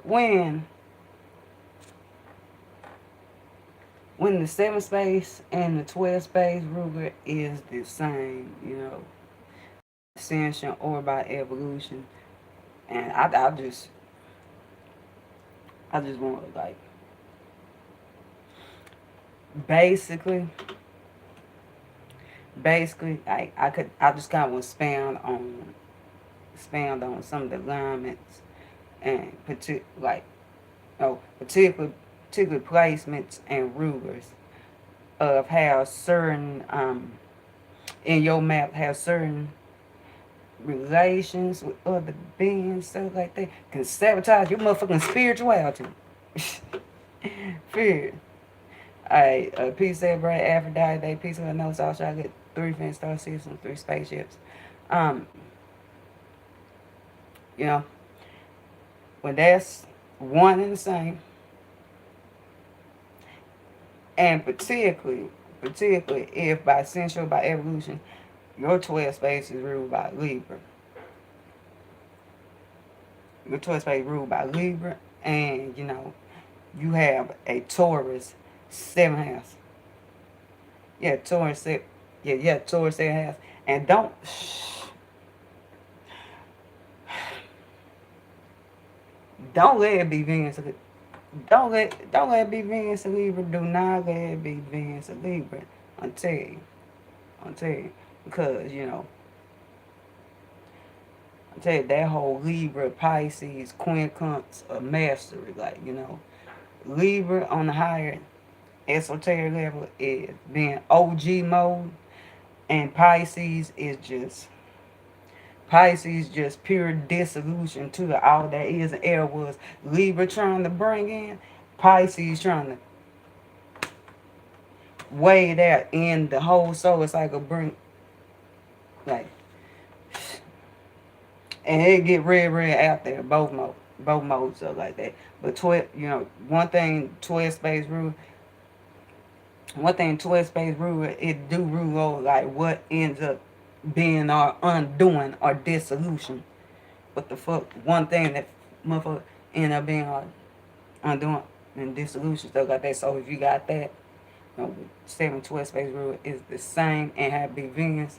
when the 7 space and the 12 space ruler is the same, you know, ascension or by evolution. And I just want to like basically I just kind of expand on some of the alignments and particular placements and rulers of how certain in your map have certain relations with other beings, stuff like that, can sabotage your motherfucking spirituality. Fear. Alright, peace there, Brad Aphrodite, peace of the notes, all shall get 3 fin star systems, 3 spaceships. Um, you know, when that's one and the same, and particularly if by essential by evolution, your 12 space is ruled by Libra. Your 12 space ruled by Libra, and you know, you have a Taurus 7th house. Yeah, Taurus 7. Yeah, Taurus 7th house. And don't let it be Venus. Don't let it be Venus and Libra. Do not let it be Venus and Libra. I'll tell you. Because, you know, I tell you, that whole Libra, Pisces, quincunx of mastery, like, you know, Libra on the higher esoteric level is being OG mode, and Pisces just pure dissolution to all that is and ever was. Libra trying to bring in, Pisces trying to weigh that in the whole solar cycle, bring like, and it get red out there, both modes are like that. But 12, you know, one thing 12 space rule, it do rule over like what ends up being our undoing or dissolution. What the fuck? One thing that motherfucker end up being our undoing and dissolution, stuff like that. So if you got that, you know, 7-12 space rule is the same and have big Venus.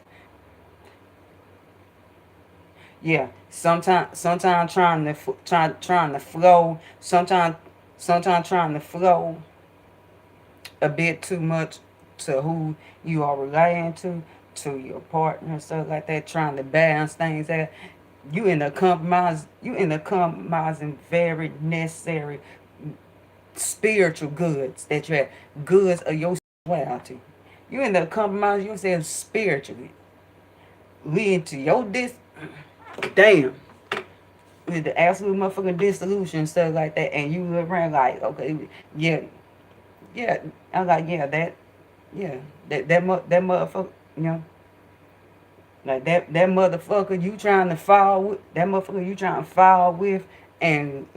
Yeah, sometimes trying to flow, sometimes trying to flow a bit too much to who you are relating to your partner, stuff like that, trying to balance things out. You end up compromising very necessary spiritual goods that you have, goods of your spirituality. You end up compromising yourself spiritually, leading to your damn, with the absolute motherfucking dissolution, stuff like that, and you look around like, okay, yeah, I'm like, yeah, that motherfucker, you know, like that motherfucker you trying to fall with, and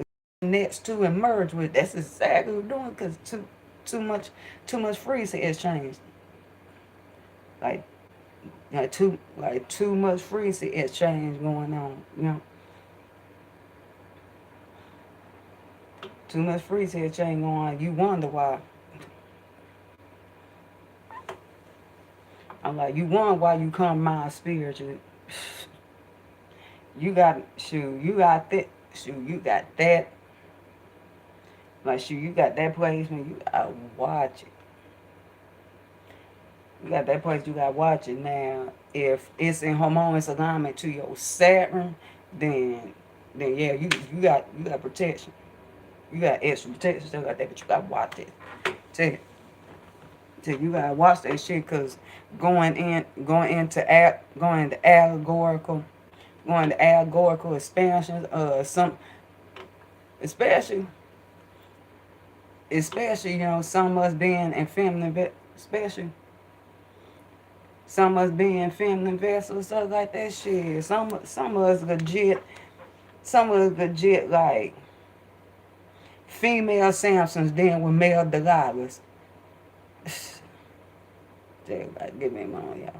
next to and merge with. That's exactly what we're doing, because too much frequency has changed. Like, too much frequency has changed going on. You know, too much frequency has changed going on. You wonder why. I'm like, you wonder why you come my spiritually. You got you got that you got that. Like, you got that placement, you gotta watch it. You got that place, you gotta watch it. Now, if it's in harmonious alignment to your Saturn, then yeah, you got protection. You got extra protection, stuff like that, but you gotta watch it. Tell you gotta watch that shit, cause going into allegorical expansions, especially you know, some of us being in feminine, especially some of us being feminine vessels, stuff like that shit. Some of us legit like female Samsons dealing with male Delilahs. Everybody, give me a moment, y'all.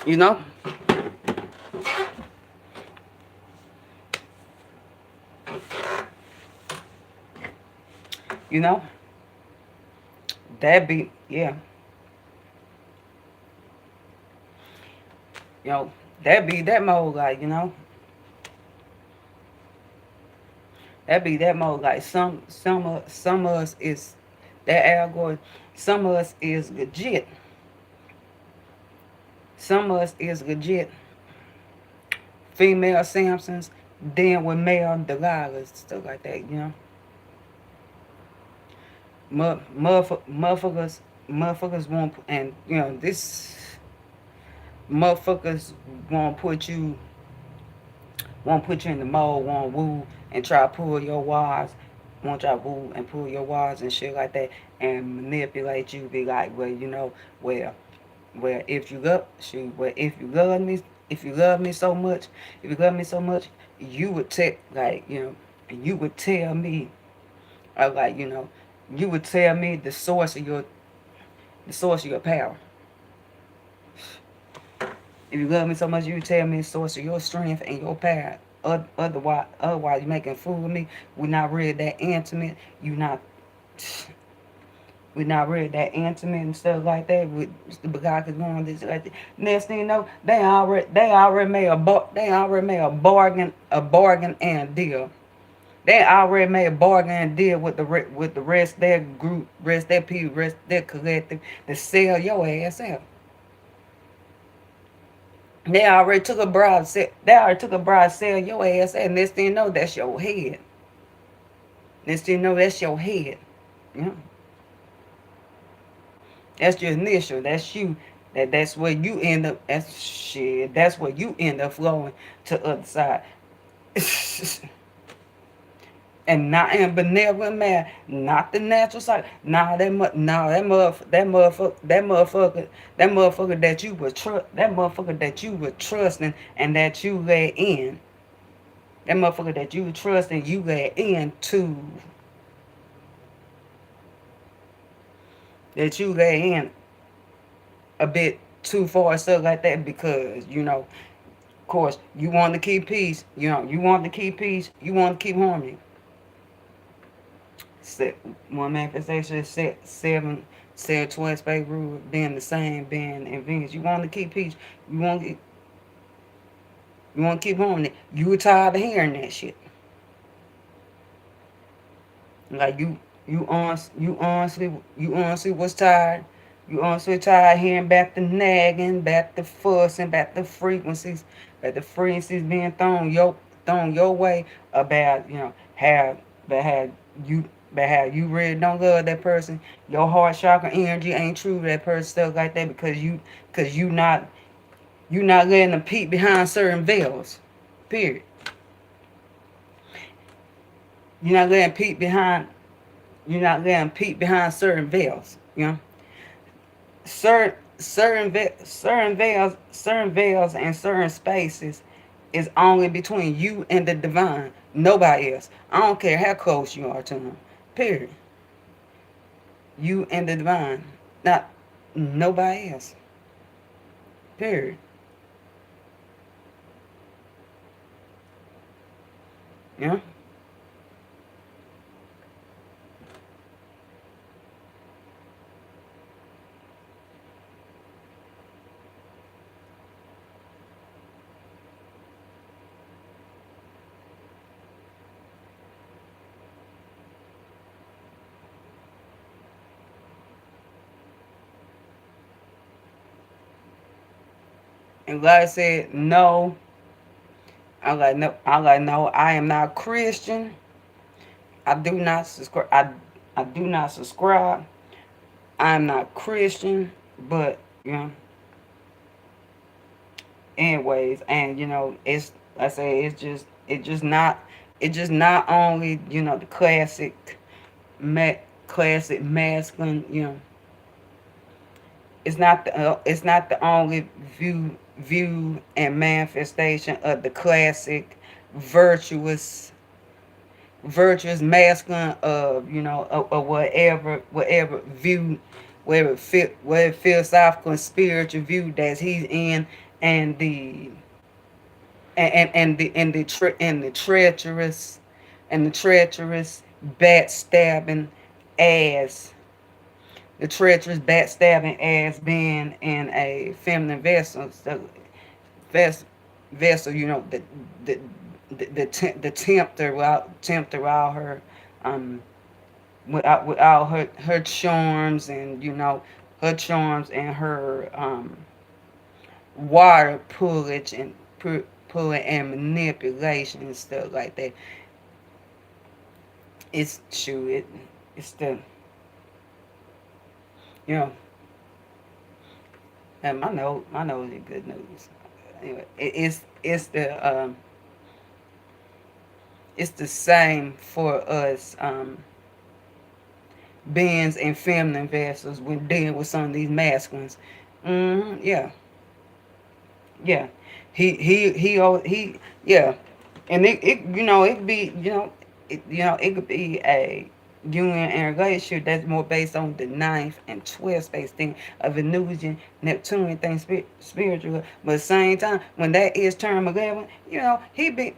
You know? You know? That be, yeah. You know, that be that mode, like, you know? That be that mode, like, some of us is, that allegory, some of us is legit. Some of us is legit female Samsons, then with male Delilahs, stuff like that, you know? Motherfuckers won't, and you know this, motherfuckers won't put you in the mold, won't woo and try to pull your wires, won't try to woo and pull your wires and shit like that, and manipulate you. Be like, well, you know, well, if you love, shoot, well, if you love me so much, if you love me so much, you would take, like, you know, you would tell me, or like, you know, you would tell me the source of your power. If you love me so much, you tell me the source of your strength and your power. Otherwise, you're making a fool of me. We're not really that intimate. We're not really that intimate and stuff like that. The guy is going this like that. Next thing you know, they already made a bargain and deal. They already made a bargain and deal with the rest of their group, rest of their people, rest of their collective to sell your ass out. They already took a bribe, sell your ass, and next thing you know, that's your head. Next thing you know, that's your head. Yeah. That's your initial. That's you. That's where you end up. That's shit. That's where you end up flowing to the other side. And not in benevolent man, not the natural side. Nah, that motherfucker that you were trusting and that you let in. That motherfucker that you trust and you let into, that you let in a bit too far and stuff like that, because, you know, of course, you want to keep peace. You know, you want to keep peace. You want to keep harmony. One manifestation said twice by rule, being the same, being in Venus. You want to keep peace. You want to keep harmony. You were tired of hearing that shit. Like you honestly was tired. You honestly tired of hearing back the nagging, back the fussing, back the frequencies being thrown your way about, you know, you how you really don't love that person. Your heart chakra energy ain't true to that person, stuff like that, because you not letting them peek behind certain veils. Period. You're not letting peek behind certain veils, you know. Certain veils and certain spaces is only between you and the divine, nobody else. I don't care how close you are to him. Period. You and the divine, not nobody else. Period. You know. And God said, no. No, I am not Christian. I do not subscribe. I do not subscribe. I'm not Christian, but, you know, anyways, and, you know, it's, I say, it's just not only, you know, the classic masculine, you know. It's not the only view and manifestation of the classic virtuous masculine of, you know, of whatever view, whatever philosophical and spiritual view that he's in and the treacherous backstabbing ass, the treacherous backstabbing ass being in a feminine vessel, vessel, you know, the the tempter, without her, um, without her charms, and you know, her charms and her water pullage and pulling and manipulation and stuff like that. It's true. It's the, you know, and my nose is good news. Anyway, it's the same for us, beings and feminine vessels when dealing with some of these masculines. Yeah, yeah. Yeah. And it you know, it be, you know, it could be a union and relationship that's more based on the ninth and 12th space thing of illusion, Neptunian thing, spiritual. But at the same time, when that is term 11, you know, he be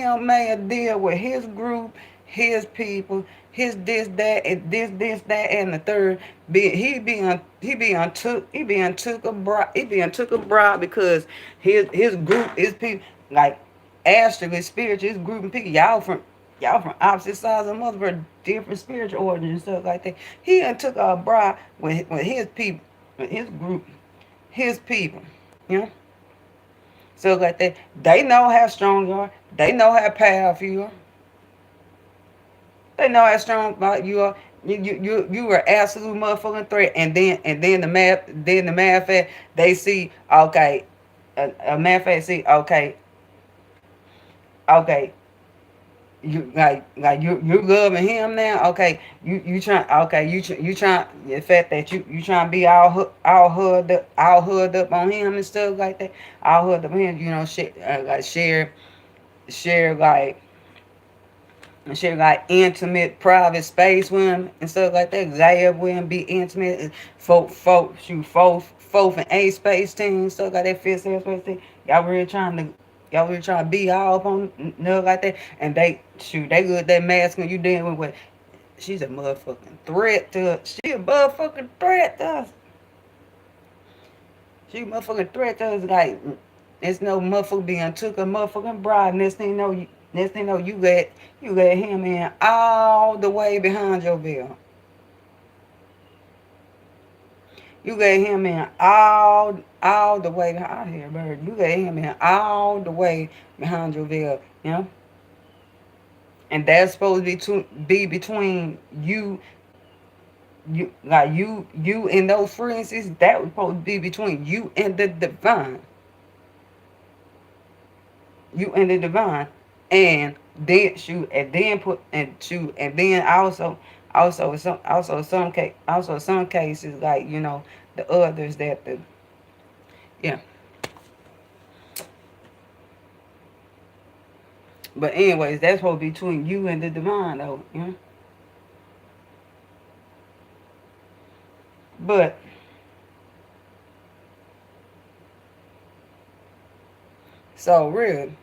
on made a deal with his group, his people, his this, that, and this, that, and the third. He being took a bribe because his group, his people, like astrally spiritual, his group and people, y'all from opposite sides of the mother, for different spiritual orders and stuff like that. He done took a bribe with his people, with his group, his people, you know. So like that, they know how strong you are. They know how powerful you are. They know how strong you are. You were absolute motherfucking threat. And then the matter of fact, they see, okay, a matter of fact, see, okay, you loving him now. Okay, you trying, the fact that you trying to be all hood up on him and stuff like that, all hood up on him. You know, shit, like share like intimate private space with him and stuff like that. Lay up with him, be intimate. Fourth and eighth space team, stuff like that. Fifth space team. Y'all really trying to be all up on nothing like that. And they good that mask when you dealing with. She's a motherfucking threat to us. She a motherfucking threat to us. She a motherfucking threat to us. Like, there's no motherfucker being took a motherfucking bribe. Next thing you know, you let him in all the way behind your veil. You let him in all the way out here, bird. You let him in all the way behind your veil, you know. And that's supposed to be between you and those frequencies. That was supposed to be between you and the divine. You and the divine, and then shoot, and then put and shoot, and then also some cases, like, you know, the others that the, yeah. But anyways, that's supposed to be between you and the divine, though, you know. But so really,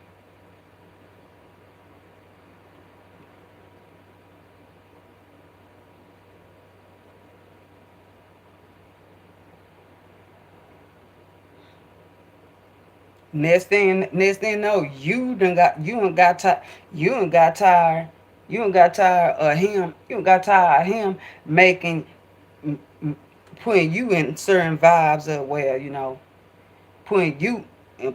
next thing know, you done got tired, you done got tired of him making, putting you in certain vibes of, well, you know, putting you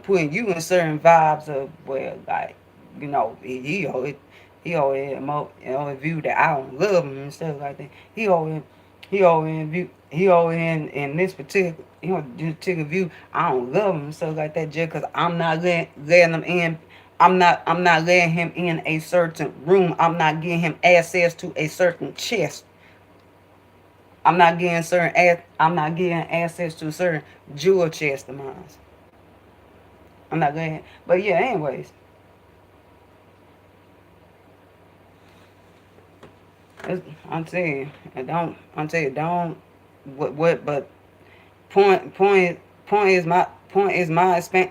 putting you in certain vibes of, well, like, you know, he always view that I don't love him and stuff like that. He always in this particular, you know, this particular view, I don't love him and stuff like that, just because I'm not letting him in. I'm not letting him in a certain room. I'm not giving him access to a certain chest. I'm not getting access to a certain jewel chest of mine. I'm not going. But yeah, anyways, I'm telling you, don't. I'm telling you, don't. What? But point. point is my point is my expansion.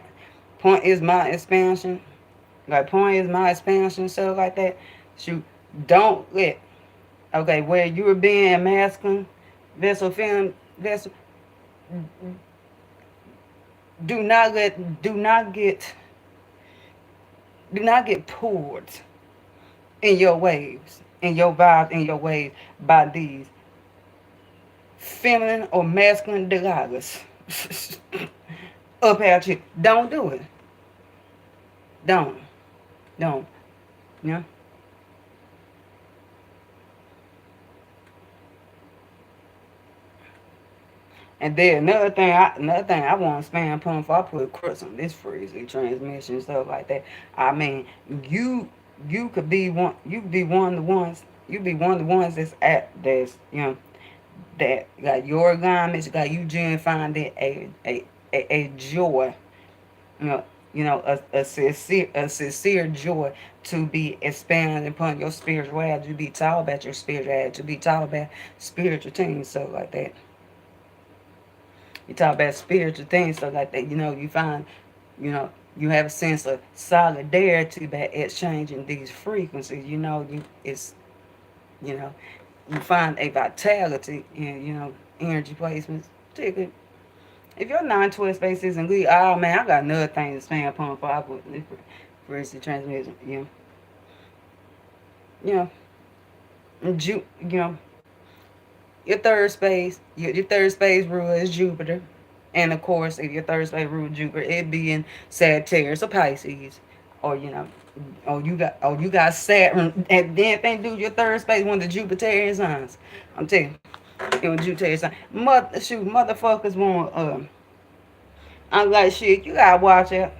Like point is my expansion, stuff like that. Shoot, don't let where you were being masculine, vessel fem vessel. Do not let do not get pulled in your waves, in your vibes, in your waves by these feminine or masculine desires up at you. Don't do it. Don't. Don't. You know? And then another thing I want to spam pump for, I put crooks on this freezy transmission stuff like that. I mean, you could be one you be one of the ones that's that got your alignments, got you genuinely finding a joy, you know, a sincere joy to be expanding upon your spirituality, to be taught about your spirituality, to be taught about spiritual things, stuff like that. You talk about spiritual things, stuff like that. You find, you have a sense of solidarity by exchanging these frequencies. You know, you find a vitality in, energy placements. Particularly, if your 912 space isn't lead, oh man, I got another thing to stand upon for instance, transmission. You know, your third space, your third space ruler is Jupiter. And of course, if your third space ruler Jupiter, it be in Sagittarius or Pisces. Or you got Saturn. And then think do your third space one of the Jupiterian signs. I'm telling you. It was Jupiterian sign. Motherfuckers want I'm like shit, you gotta watch out.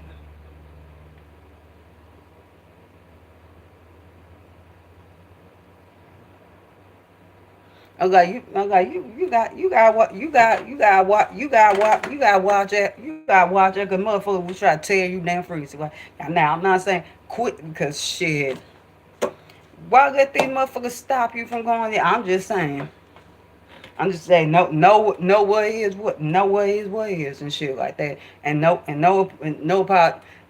You got watch it. You got watch it, cause motherfucker will try to tear you damn free. So, now I'm not saying quit because shit. Why let these motherfuckers stop you from going there? I'm just saying. No what is what, no what is what is and shit like that. No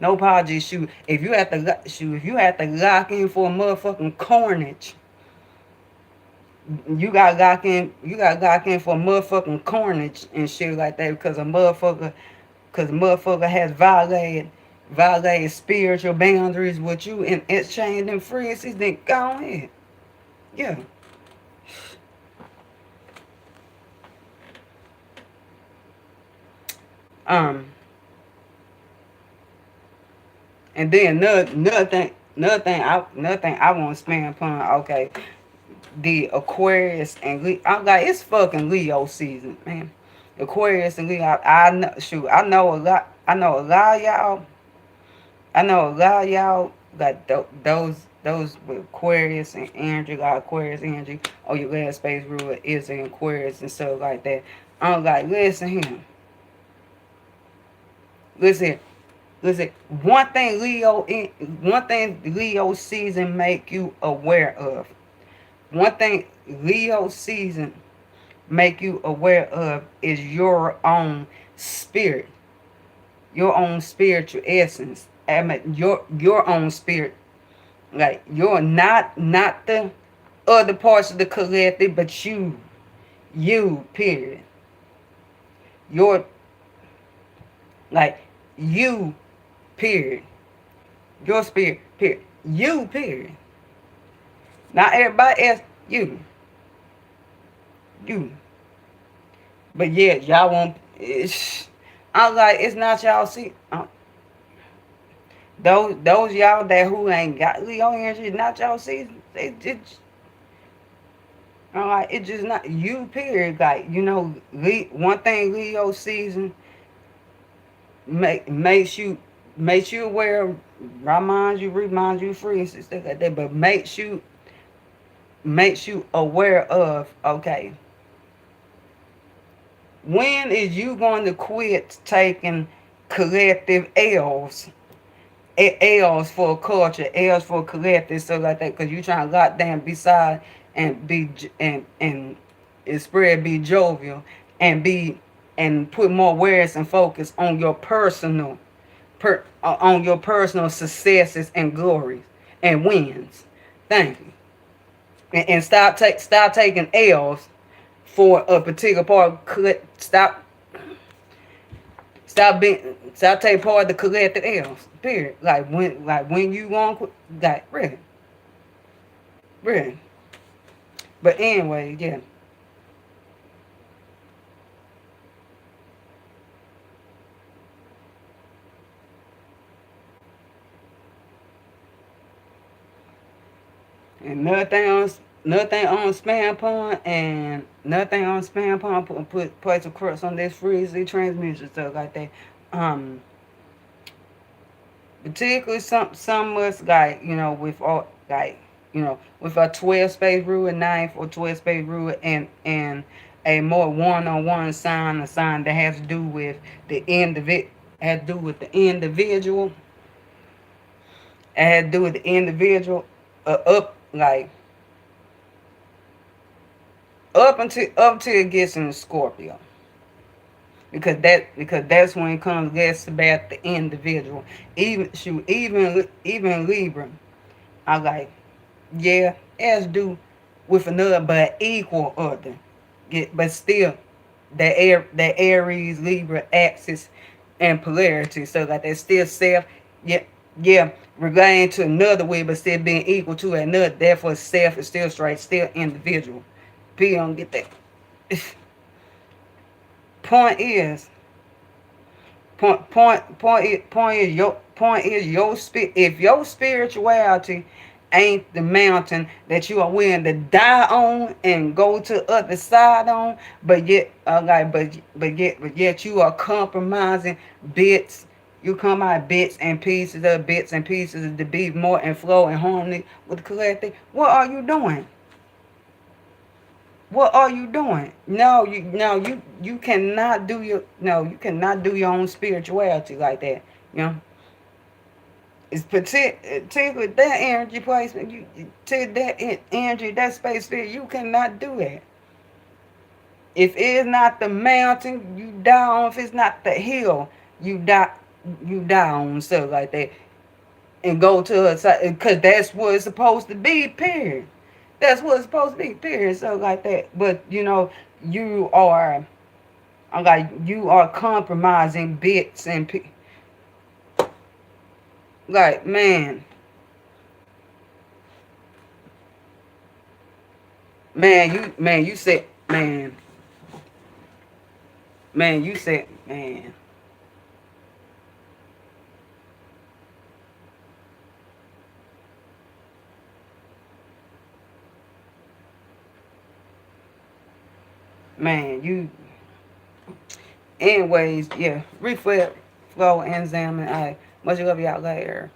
apology. Shoot, if you have to lock in for a motherfucking carnage. You got locked in for motherfucking carnage and shit like that because a motherfucker has violated spiritual boundaries with you and exchanged them frequencies. Then go ahead, yeah. Um, and then another thing I want to expand upon. Okay, the Aquarius and Leo. I'm like, it's fucking Leo season, man. Aquarius and Leo. I know, shoot, I know a lot. I know a lot of y'all got those with Aquarius and energy, got Aquarius energy. Oh, your last space ruler is in Aquarius and stuff like that. I'm like, listen here. Listen, listen. One thing Leo season make you aware of. One thing Leo season make you aware of is your own spirit, your own spiritual essence. I mean, your own spirit. Like you're not the other parts of the collective, but you period. Your like you period. Your spirit period. You period. Not everybody else. You. But yeah, y'all won't. I'm like, it's not y'all see. Those y'all that who ain't got Leo energy, not y'all season. They just, I'm like, it's just not you. Period. Like one thing Leo season makes you aware, remind you, free and stuff like that. But makes you aware of, okay, when is you going to quit taking collective L's for a culture, L's for a collective, stuff like that, because you trying to lock down beside and be and spread, be jovial and be and put more awareness and focus on your personal on your personal successes and glories and wins. Thank you. And stop taking L's for a particular part. Stop taking part of the collected L's. Period. Like when you want, like really, really. But anyway, yeah. And nothing on spam pond and nothing on spam pond put place of crux on this freezy transmission stuff like that. Um, Particularly some us like with all like with a 12 space rule, ninth or 12 space rule, and a more one-on-one sign, a sign that has to do with the individual, it has to do with the individual, up like up until it gets in Scorpio, because that's when it comes less about the individual. Even Libra, I like, yeah, as do with another but equal other. But still, that Aries Libra axis and polarity, so like that's still self, yeah, yeah, relating to another way, but still being equal to another. Therefore, self is still straight, still individual. P don't get that. Point is, if your spirituality ain't the mountain that you are willing to die on and go to the other side on, but yet you are compromising bits. You come out bits and pieces to be more in flow and harmony with the collective. What are you doing? What are you doing? No, you cannot do your no, you cannot do your own spirituality like that. You know, it's particularly that energy placement. You to that energy, that space there, you cannot do that. If it's not the mountain, you die on. If it's not the hill, you die. You die on stuff like that, and go to a side because that's what it's supposed to be. Period. That's what it's supposed to be. Period. So like that. But you are you are compromising bits and like you said you said you. Anyways, yeah. Reflect, flow, and examine. I much love y'all later.